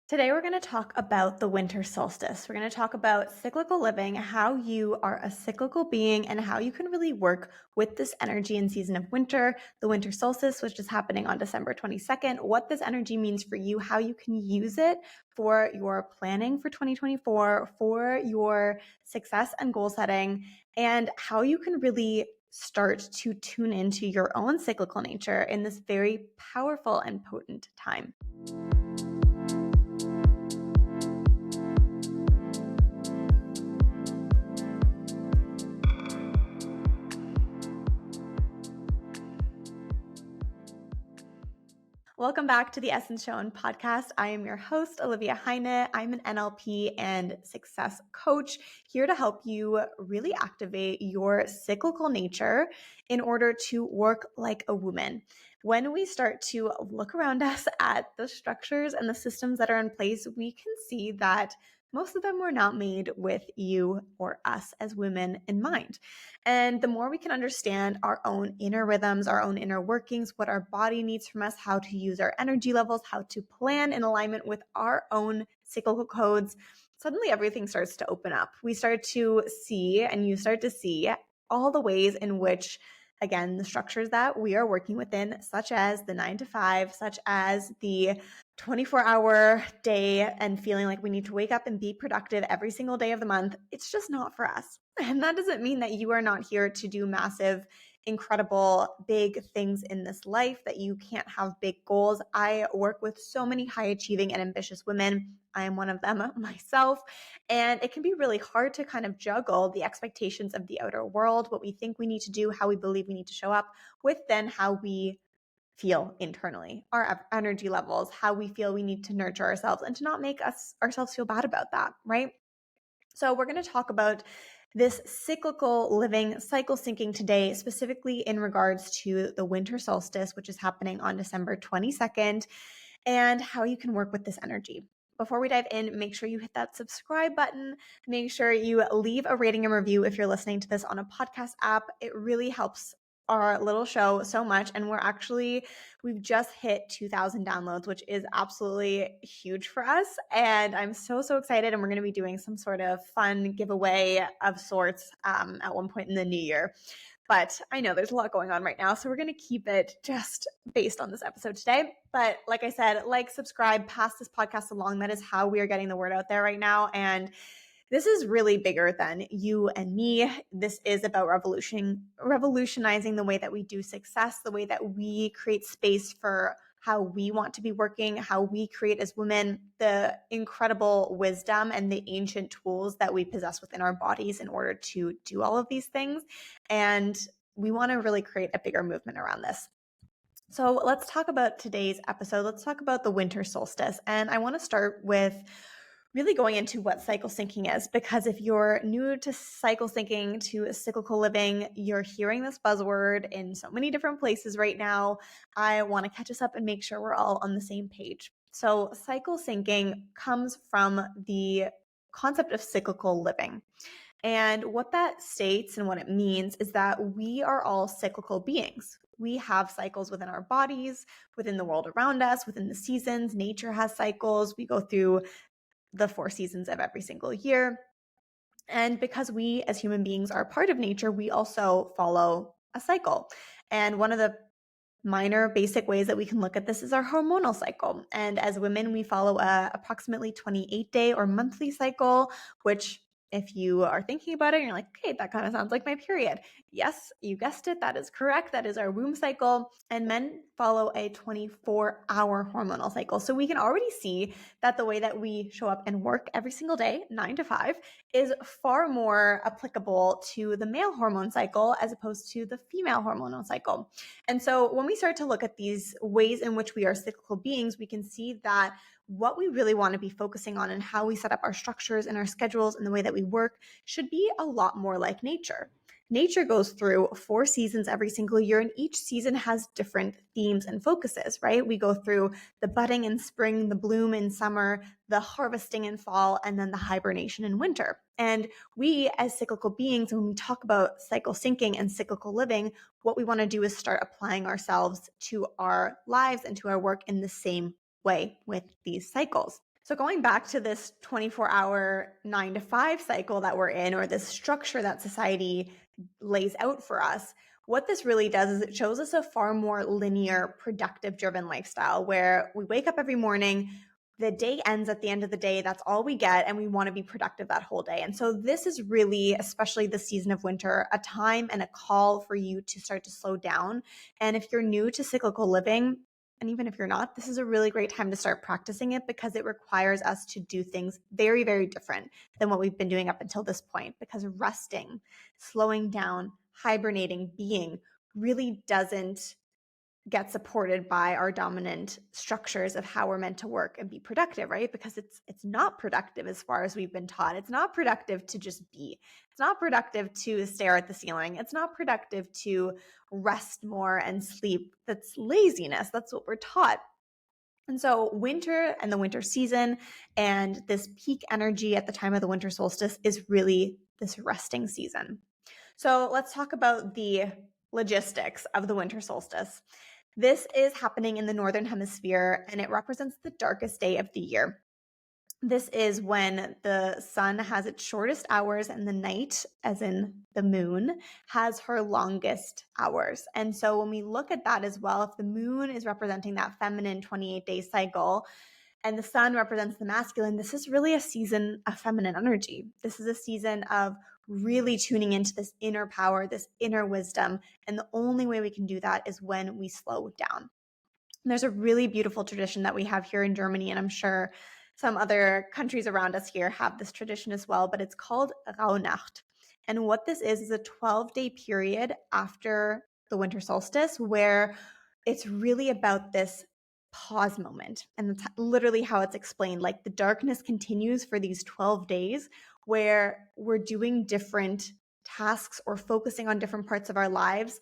Today, we're going to talk about the winter solstice. We're going to talk about cyclical living, how you are a cyclical being, and how you can really work with this energy in season of winter, the winter solstice, which is happening on December 22nd, what this energy means for you, how you can use it for your planning for 2024, for your success and goal setting, and how you can really start to tune into your own cyclical nature in this very powerful and potent time. Welcome back to the Essence Shown podcast. I am your host, Olivia Heine. I'm an NLP and success coach here to help you really activate your cyclical nature in order to work like a woman. When we start to look around us at the structures and the systems that are in place, we can see that most of them were not made with you or us as women in mind. And the more we can understand our own inner rhythms, our own inner workings, what our body needs from us, how to use our energy levels, how to plan in alignment with our own cyclical codes, suddenly everything starts to open up. We start to see, and you start to see all the ways in which, again, the structures that we are working within, such as the 9 to 5, such as the 24-hour day and feeling like we need to wake up and be productive every single day of the month, it's just not for us. And that doesn't mean that you are not here to do massive, incredible, big things in this life, that you can't have big goals. I work with so many high achieving and ambitious women. I am one of them myself. And it can be really hard to kind of juggle the expectations of the outer world, what we think we need to do, how we believe we need to show up, with then how we feel internally, our energy levels, how we feel we need to nurture ourselves, and to not make ourselves feel bad about that, right? So we're going to talk about this cyclical living, cycle syncing today, specifically in regards to the winter solstice, which is happening on December 22nd, and how you can work with this energy. Before we dive in, make sure you hit that subscribe button. Make sure you leave a rating and review if you're listening to this on a podcast app. It really helps our little show so much. And we've just hit 2,000 downloads, which is absolutely huge for us. And I'm so excited. And we're going to be doing some sort of fun giveaway of sorts at one point in the new year. But I know there's a lot going on right now, so we're going to keep it just based on this episode today. But like I said, subscribe, pass this podcast along. That is how we are getting the word out there right now. And this is really bigger than you and me. This is about revolutionizing the way that we do success, the way that we create space for how we want to be working, how we create as women, the incredible wisdom and the ancient tools that we possess within our bodies in order to do all of these things. And we want to really create a bigger movement around this. So let's talk about today's episode. Let's talk about the winter solstice. And I want to start with really going into what cycle syncing is, because if you're new to cycle syncing, to cyclical living, you're hearing this buzzword in so many different places right now. I want to catch us up and make sure we're all on the same page. So cycle syncing comes from the concept of cyclical living. And what that states and what it means is that we are all cyclical beings. We have cycles within our bodies, within the world around us, within the seasons. Nature has cycles. We go through the 4 seasons of every single year. And because we as human beings are part of nature, we also follow a cycle. And one of the minor basic ways that we can look at this is our hormonal cycle. And as women, we follow a approximately 28-day or monthly cycle, which, if you are thinking about it, you're like, okay, that kind of sounds like my period. Yes, you guessed it. That is correct. That is our womb cycle. And men follow a 24-hour hormonal cycle. So we can already see that the way that we show up and work every single day, 9 to 5, is far more applicable to the male hormone cycle as opposed to the female hormonal cycle. And so when we start to look at these ways in which we are cyclical beings, we can see that what we really want to be focusing on and how we set up our structures and our schedules and the way that we work should be a lot more like nature. Nature goes through 4 seasons every single year, and each season has different themes and focuses, right? We go through the budding in spring, the bloom in summer, the harvesting in fall, and then the hibernation in winter. And we as cyclical beings, when we talk about cycle syncing and cyclical living, what we want to do is start applying ourselves to our lives and to our work in the same way with these cycles. So going back to this 24-hour 9 to 5 cycle that we're in, or this structure that society lays out for us, what this really does is it shows us a far more linear, productive driven lifestyle where we wake up every morning, the day ends at the end of the day, that's all we get, and we want to be productive that whole day. And so this is really, especially the season of winter, a time and a call for you to start to slow down. And if you're new to cyclical living, and even if you're not, this is a really great time to start practicing it because it requires us to do things very, very different than what we've been doing up until this point. Because resting, slowing down, hibernating, being really doesn't get supported by our dominant structures of how we're meant to work and be productive, right? Because it's not productive as far as we've been taught. It's not productive to just be. It's not productive to stare at the ceiling. It's not productive to rest more and sleep. That's laziness. That's what we're taught. And so winter and the winter season and this peak energy at the time of the winter solstice is really this resting season. So let's talk about the logistics of the winter solstice. This is happening in the Northern Hemisphere, and it represents the darkest day of the year. This is when the sun has its shortest hours and the night, as in the moon, has her longest hours. And so when we look at that as well, if the moon is representing that feminine 28-day cycle and the sun represents the masculine, this is really a season of feminine energy. This is a season of really tuning into this inner power, this inner wisdom. And the only way we can do that is when we slow down. And there's a really beautiful tradition that we have here in Germany, and I'm sure some other countries around us here have this tradition as well, but it's called Rauhnacht. And what this is a 12-day period after the winter solstice where it's really about this pause moment. And that's literally how it's explained. Like the darkness continues for these 12 days where we're doing different tasks or focusing on different parts of our lives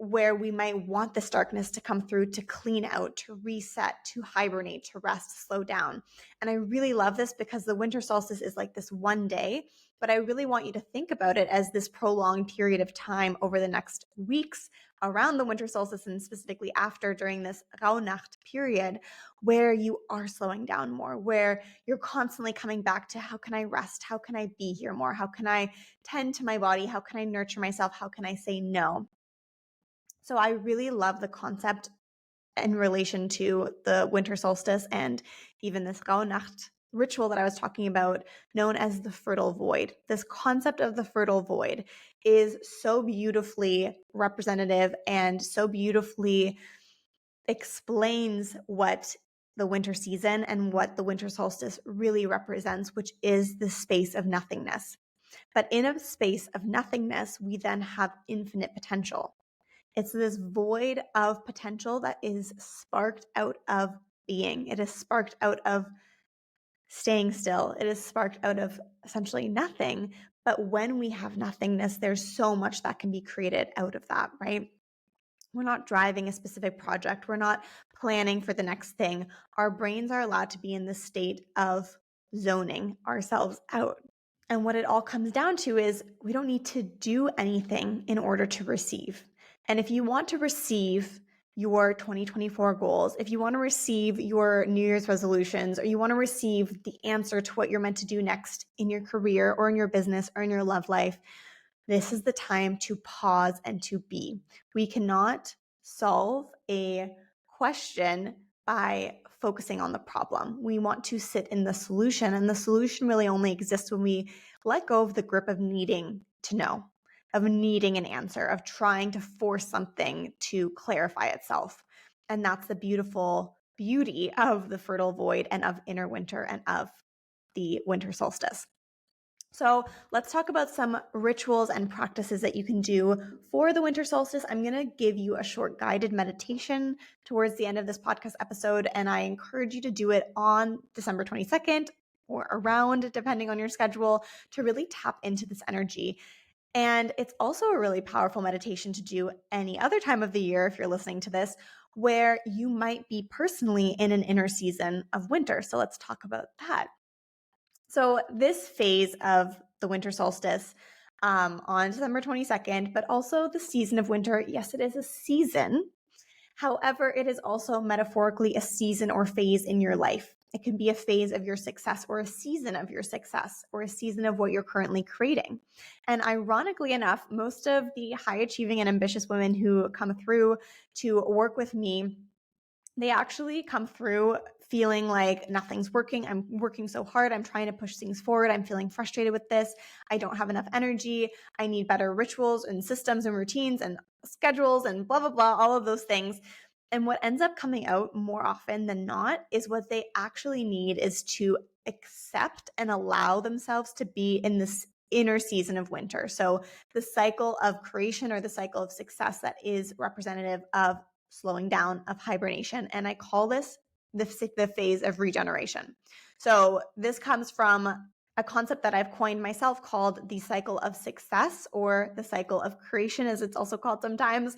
where we might want this darkness to come through to clean out, to reset, to hibernate, to rest, slow down. And I really love this because the winter solstice is like this one day, but I really want you to think about it as this prolonged period of time over the next weeks around the winter solstice and specifically after during this Rauhnacht period where you are slowing down more, where you're constantly coming back to how can I rest? How can I be here more? How can I tend to my body? How can I nurture myself? How can I say no? So I really love the concept in relation to the winter solstice and even this Rauhnacht ritual that I was talking about, known as the fertile void. This concept of the fertile void is so beautifully representative and so beautifully explains what the winter season and what the winter solstice really represents, which is the space of nothingness. But in a space of nothingness, we then have infinite potential. It's this void of potential that is sparked out of being. It is sparked out of staying still. It is sparked out of essentially nothing. But when we have nothingness, there's so much that can be created out of that, right? We're not driving a specific project. We're not planning for the next thing. Our brains are allowed to be in the state of zoning ourselves out. And what it all comes down to is we don't need to do anything in order to receive. And if you want to receive your 2024 goals, if you want to receive your New Year's resolutions, or you want to receive the answer to what you're meant to do next in your career or in your business or in your love life, this is the time to pause and to be. We cannot solve a question by focusing on the problem. We want to sit in the solution, and the solution really only exists when we let go of the grip of needing to know, of needing an answer, of trying to force something to clarify itself. And that's the beautiful beauty of the fertile void and of inner winter and of the winter solstice. So let's talk about some rituals and practices that you can do for the winter solstice. I'm going to give you a short guided meditation towards the end of this podcast episode, and I encourage you to do it on December 22nd or around, depending on your schedule, to really tap into this energy. And it's also a really powerful meditation to do any other time of the year, if you're listening to this, where you might be personally in an inner season of winter. So let's talk about that. So this phase of the winter solstice on December 22nd, but also the season of winter, yes, it is a season. However, it is also metaphorically a season or phase in your life. It can be a phase of your success or a season of your success or a season of what you're currently creating. And ironically enough, most of the high achieving and ambitious women who come through to work with me, they actually come through feeling like nothing's working. I'm working so hard. I'm trying to push things forward. I'm feeling frustrated with this. I don't have enough energy. I need better rituals and systems and routines and schedules and blah, blah, blah, all of those things. And what ends up coming out more often than not is what they actually need is to accept and allow themselves to be in this inner season of winter. So the cycle of creation or the cycle of success that is representative of slowing down, of hibernation. And I call this the phase of regeneration. So this comes from a concept that I've coined myself called the cycle of success, or the cycle of creation, as it's also called sometimes.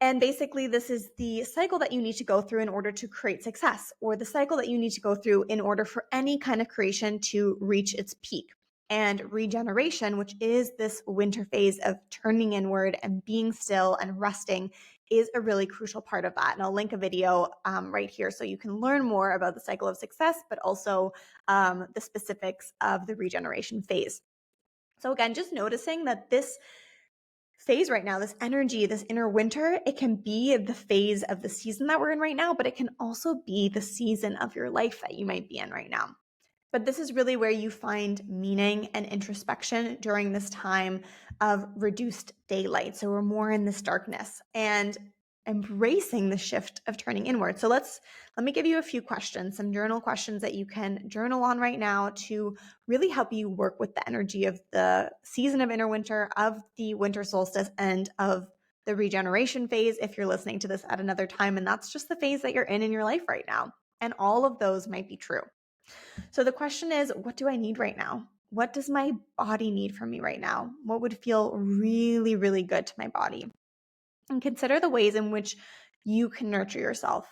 And basically, this is the cycle that you need to go through in order to create success, or the cycle that you need to go through in order for any kind of creation to reach its peak. And regeneration, which is this winter phase of turning inward and being still and resting, is a really crucial part of that. And I'll link a video right here so you can learn more about the cycle of success, but also the specifics of the regeneration phase. So again, just noticing that this phase right now, this energy, this inner winter, it can be the phase of the season that we're in right now, but it can also be the season of your life that you might be in right now. But this is really where you find meaning and introspection during this time of reduced daylight. So we're more in this darkness and embracing the shift of turning inward. So let me give you a few questions, some journal questions that you can journal on right now to really help you work with the energy of the season of inner winter, of the winter solstice, and of the regeneration phase if you're listening to this at another time. And that's just the phase that you're in your life right now. And all of those might be true. So the question is, what do I need right now? What does my body need from me right now? What would feel really, really good to my body? And consider the ways in which you can nurture yourself.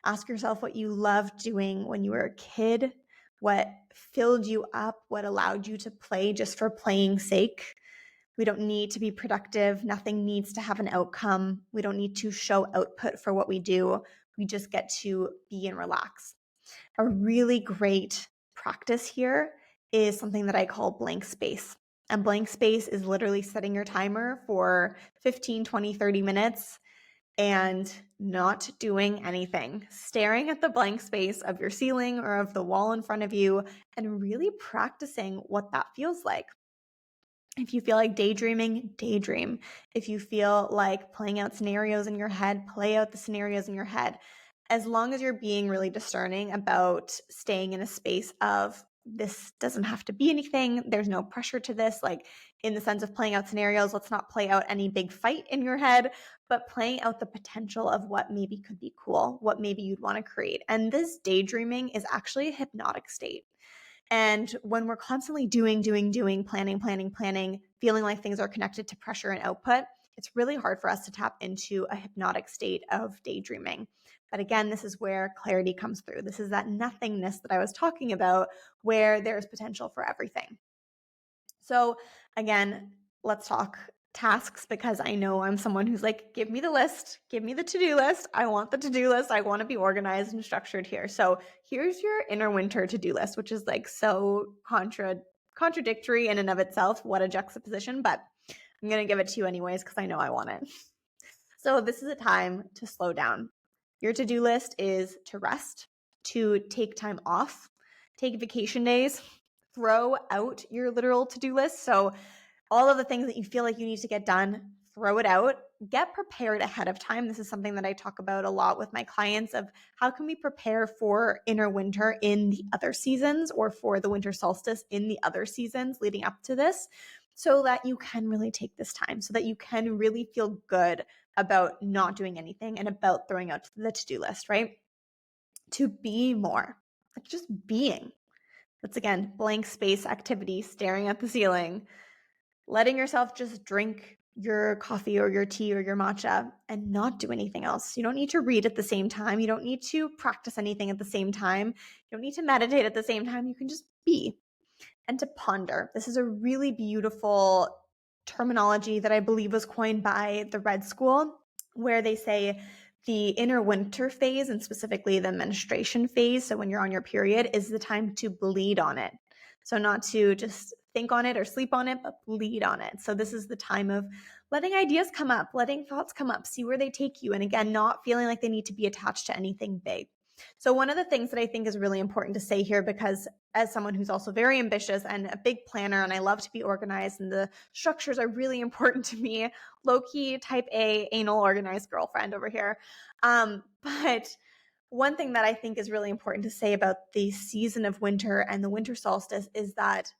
Ask yourself what you loved doing when you were a kid, what filled you up, what allowed you to play just for playing's sake. We don't need to be productive. Nothing needs to have an outcome. We don't need to show output for what we do. We just get to be and relax. A really great practice here is something that I call blank space. And blank space is literally setting your timer for 15, 20, 30 minutes and not doing anything, staring at the blank space of your ceiling or of the wall in front of you and really practicing what that feels like. If you feel like daydreaming, daydream. If you feel like playing out scenarios in your head, play out the scenarios in your head. As long as you're being really discerning about staying in a space of this doesn't have to be anything, there's no pressure to this, like in the sense of playing out scenarios, let's not play out any big fight in your head, but playing out the potential of what maybe could be cool, what maybe you'd want to create. And this daydreaming is actually a hypnotic state. And when we're constantly doing, planning, feeling like things are connected to pressure and output, it's really hard for us to tap into a hypnotic state of daydreaming. But again, this is where clarity comes through. This is that nothingness that I was talking about where there's potential for everything. So again, let's talk tasks, because I know I'm someone who's like, give me the list, give me the to-do list. I want the to-do list. I want to be organized and structured here. So here's your inner winter to-do list, which is like so contradictory in and of itself. What a juxtaposition, but I'm going to give it to you anyways because I know I want it. So this is a time to slow down. Your to-do list is to rest, to take time off, take vacation days, throw out your literal to-do list. So all of the things that you feel like you need to get done, throw it out. Get prepared ahead of time. This is something that I talk about a lot with my clients of how can we prepare for inner winter in the other seasons, or for the winter solstice in the other seasons leading up to this, so that you can really take this time, so that you can really feel good about not doing anything and about throwing out the to-do list, right? To be more, like just being. That's again, blank space activity, staring at the ceiling, letting yourself just drink your coffee or your tea or your matcha and not do anything else. You don't need to read at the same time. You don't need to practice anything at the same time. You don't need to meditate at the same time. You can just be and to ponder. This is a really beautiful terminology that I believe was coined by the Red School, where they say the inner winter phase, and specifically the menstruation phase, so when you're on your period, is the time to bleed on it. So not to just think on it or sleep on it, but bleed on it. So this is the time of letting ideas come up, letting thoughts come up, see where they take you. And again, not feeling like they need to be attached to anything big. So one of the things that I think is really important to say here, because as someone who's also very ambitious and a big planner, and I love to be organized and the structures are really important to me, low-key type A anal organized girlfriend over here. But one thing that I think is really important to say about the season of winter and the winter solstice is that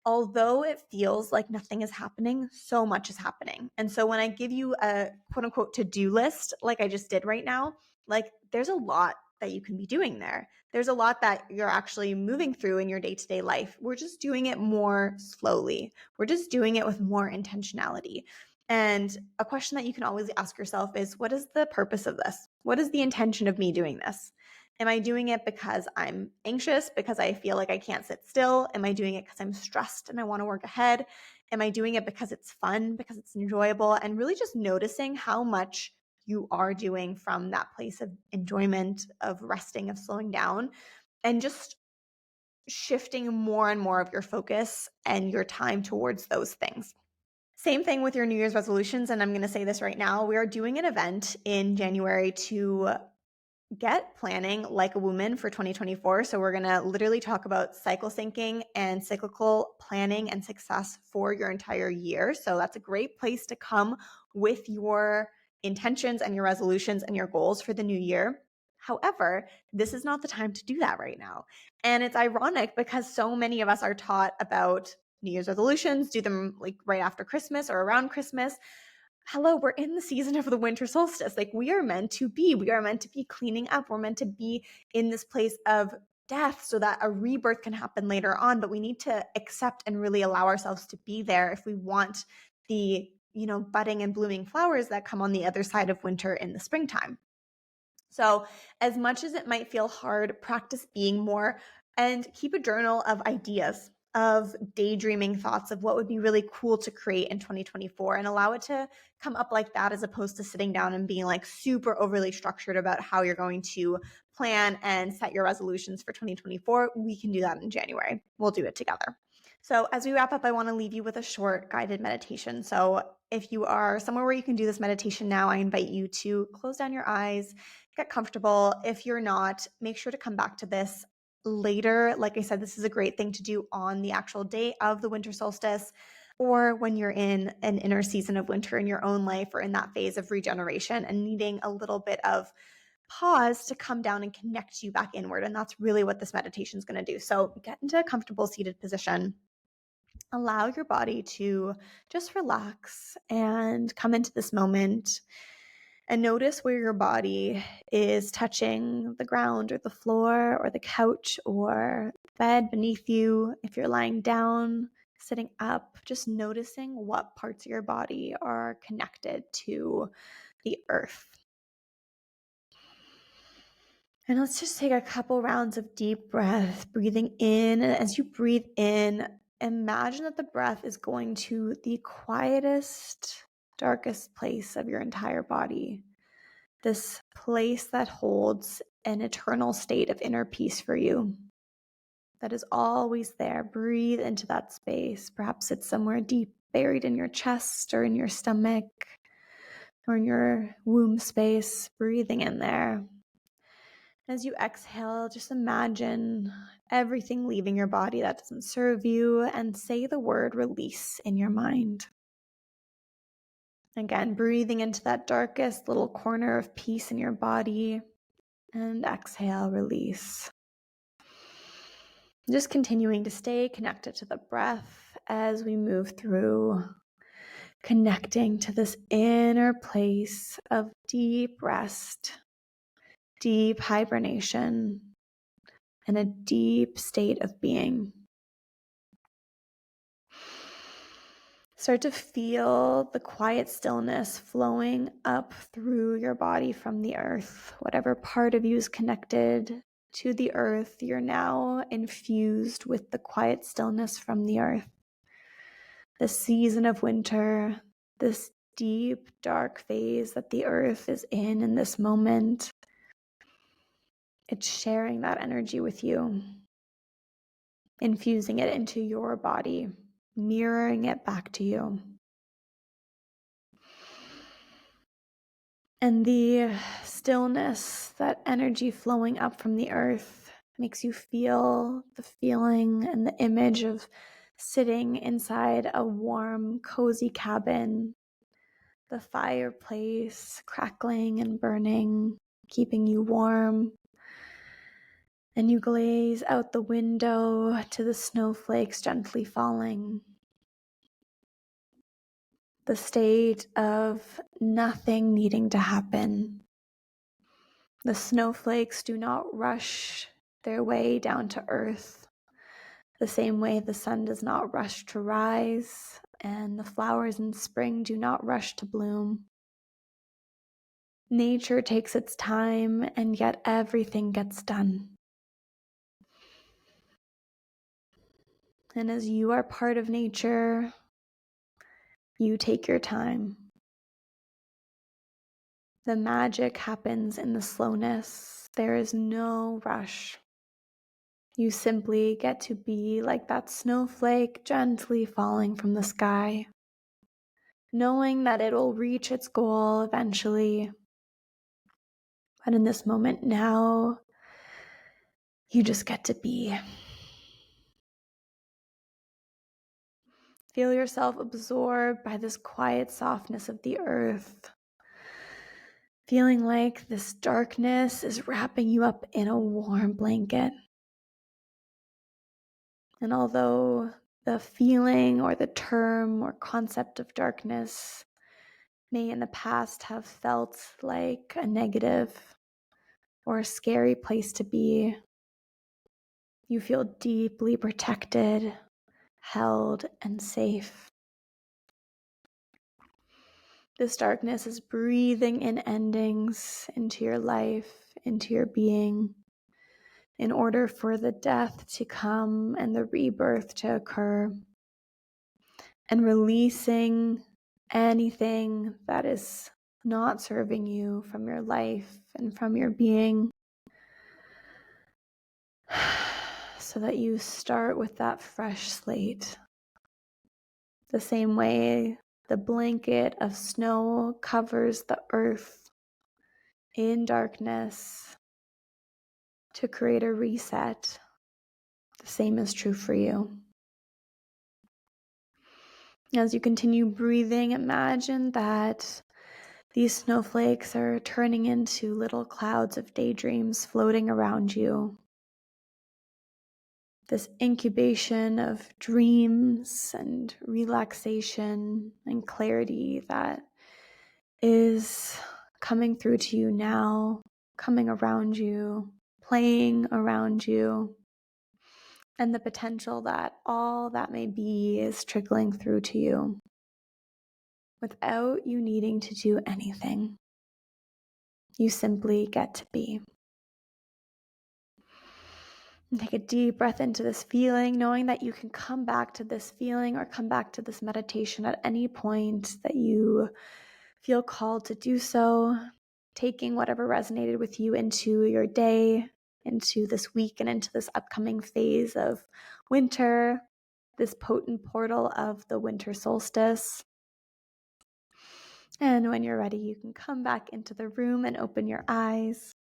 although it feels like nothing is happening, so much is happening. And so when I give you a quote unquote to-do list, like I just did right now, like there's a lot that you can be doing there. There's a lot that you're actually moving through in your day-to-day life. We're just doing it more slowly. We're just doing it with more intentionality. And a question that you can always ask yourself is, what is the purpose of this? What is the intention of me doing this? Am I doing it because I'm anxious, because I feel like I can't sit still? Am I doing it because I'm stressed and I want to work ahead? Am I doing it because it's fun, because it's enjoyable? And really just noticing how much you are doing from that place of enjoyment, of resting, of slowing down, and just shifting more and more of your focus and your time towards those things. Same thing with your New Year's resolutions. And I'm going to say this right now. We are doing an event in January to get planning like a woman for 2024. So we're going to literally talk about cycle syncing and cyclical planning and success for your entire year. So that's a great place to come with your intentions and your resolutions and your goals for the new year. However, this is not the time to do that right now. And it's ironic because so many of us are taught about New Year's resolutions, do them like right after Christmas or around Christmas. Hello, we're in the season of the winter solstice. Like we are meant to be cleaning up. We're meant to be in this place of death so that a rebirth can happen later on. But we need to accept and really allow ourselves to be there if we want the, budding and blooming flowers that come on the other side of winter in the springtime. So as much as it might feel hard, practice being more and keep a journal of ideas, of daydreaming thoughts of what would be really cool to create in 2024, and allow it to come up like that as opposed to sitting down and being like super overly structured about how you're going to plan and set your resolutions for 2024. We can do that in January. We'll do it together. So as we wrap up, I want to leave you with a short guided meditation. So if you are somewhere where you can do this meditation now, I invite you to close down your eyes, get comfortable. If you're not, make sure to come back to this later. Like I said, this is a great thing to do on the actual day of the winter solstice, or when you're in an inner season of winter in your own life, or in that phase of regeneration and needing a little bit of pause to come down and connect you back inward. And that's really what this meditation is going to do. So get into a comfortable seated position. Allow your body to just relax and come into this moment. And notice where your body is touching the ground or the floor or the couch or bed beneath you. If you're lying down, sitting up, just noticing what parts of your body are connected to the earth. And let's just take a couple rounds of deep breath, breathing in. And as you breathe in, imagine that the breath is going to the quietest, darkest place of your entire body. This place that holds an eternal state of inner peace for you, that is always there. Breathe into that space. Perhaps it's somewhere deep, buried in your chest or in your stomach or in your womb space. Breathing in there. As you exhale, just imagine everything leaving your body that doesn't serve you, and say the word release in your mind. Again, breathing into that darkest little corner of peace in your body, and exhale, release. Just continuing to stay connected to the breath as we move through, connecting to this inner place of deep rest, deep hibernation, and a deep state of being. Start to feel the quiet stillness flowing up through your body from the earth. Whatever part of you is connected to the earth, you're now infused with the quiet stillness from the earth. The season of winter, this deep, dark phase that the earth is in this moment. It's sharing that energy with you, infusing it into your body, mirroring it back to you. And the stillness, that energy flowing up from the earth, makes you feel the feeling and the image of sitting inside a warm, cozy cabin, the fireplace crackling and burning, keeping you warm. And you gaze out the window to the snowflakes gently falling. The state of nothing needing to happen. The snowflakes do not rush their way down to earth, the same way the sun does not rush to rise, and the flowers in spring do not rush to bloom. Nature takes its time, and yet everything gets done. And as you are part of nature, you take your time. The magic happens in the slowness. There is no rush. You simply get to be like that snowflake gently falling from the sky, knowing that it'll reach its goal eventually. But in this moment now, you just get to be. Feel yourself absorbed by this quiet softness of the earth, feeling like this darkness is wrapping you up in a warm blanket. And although the feeling or the term or concept of darkness may in the past have felt like a negative or a scary place to be, you feel deeply protected, held, and safe. This darkness is breathing in endings into your life, into your being, in order for the death to come and the rebirth to occur, and releasing anything that is not serving you from your life and from your being, so that you start with that fresh slate. The same way the blanket of snow covers the earth in darkness to create a reset, the same is true for you. As you continue breathing, imagine that these snowflakes are turning into little clouds of daydreams floating around you. This incubation of dreams and relaxation and clarity that is coming through to you now, coming around you, playing around you, and the potential that all that may be is trickling through to you without you needing to do anything. You simply get to be. And take a deep breath into this feeling, knowing that you can come back to this feeling or come back to this meditation at any point that you feel called to do so, taking whatever resonated with you into your day, into this week, and into this upcoming phase of winter, this potent portal of the winter solstice. And when you're ready, you can come back into the room and open your eyes.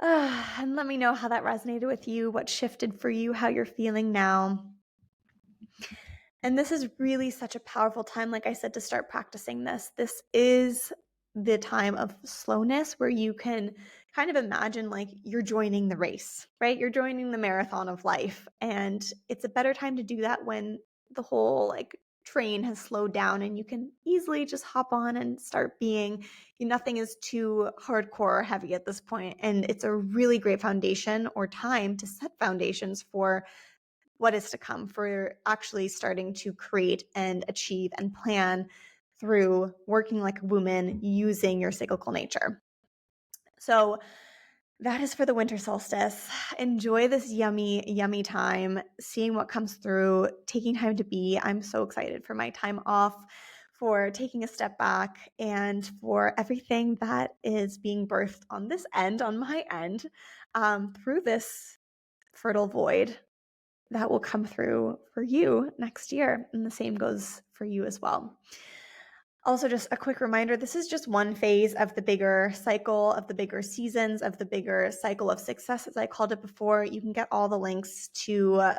And let me know how that resonated with you, what shifted for you, how you're feeling now. And this is really such a powerful time, like I said, to start practicing this. This is the time of slowness where you can kind of imagine like you're joining the race, right? You're joining the marathon of life. And it's a better time to do that when the whole like train has slowed down and you can easily just hop on and start being. Nothing is too hardcore or heavy at this point. And it's a really great foundation or time to set foundations for what is to come, for actually starting to create and achieve and plan through working like a woman using your cyclical nature. So that is for the winter solstice. Enjoy this yummy, yummy time, seeing what comes through, taking time to be. I'm so excited for my time off for taking a step back, and for everything that is being birthed on this end, on my end, through this fertile void that will come through for you next year. And the same goes for you as well. Also, just a quick reminder, this is just one phase of the bigger cycle, of the bigger seasons, of the bigger cycle of success, as I called it before. You can get all the links to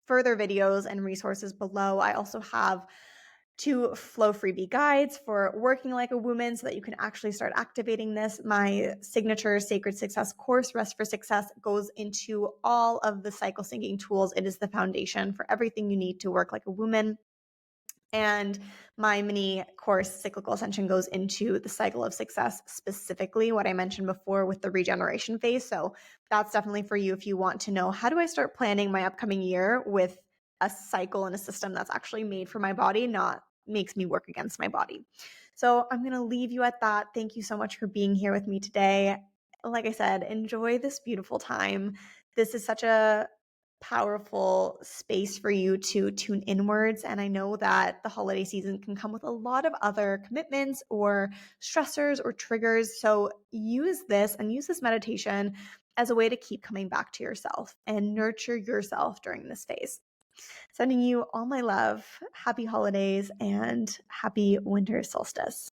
further videos and resources below. I also have 2 flow freebie guides for working like a woman so that you can actually start activating this. My signature Sacred Success course, Rest for Success, goes into all of the cycle syncing tools. It is the foundation for everything you need to work like a woman. And my mini course, Cyclical Ascension, goes into the cycle of success, specifically what I mentioned before with the regeneration phase. So that's definitely for you if you want to know, how do I start planning my upcoming year with a cycle and a system that's actually made for my body, not makes me work against my body. So I'm going to leave you at that. Thank you so much for being here with me today. Like I said, enjoy this beautiful time. This is such a powerful space for you to tune inwards. And I know that the holiday season can come with a lot of other commitments or stressors or triggers. So use this and use this meditation as a way to keep coming back to yourself and nurture yourself during this phase. Sending you all my love. Happy holidays and happy winter solstice.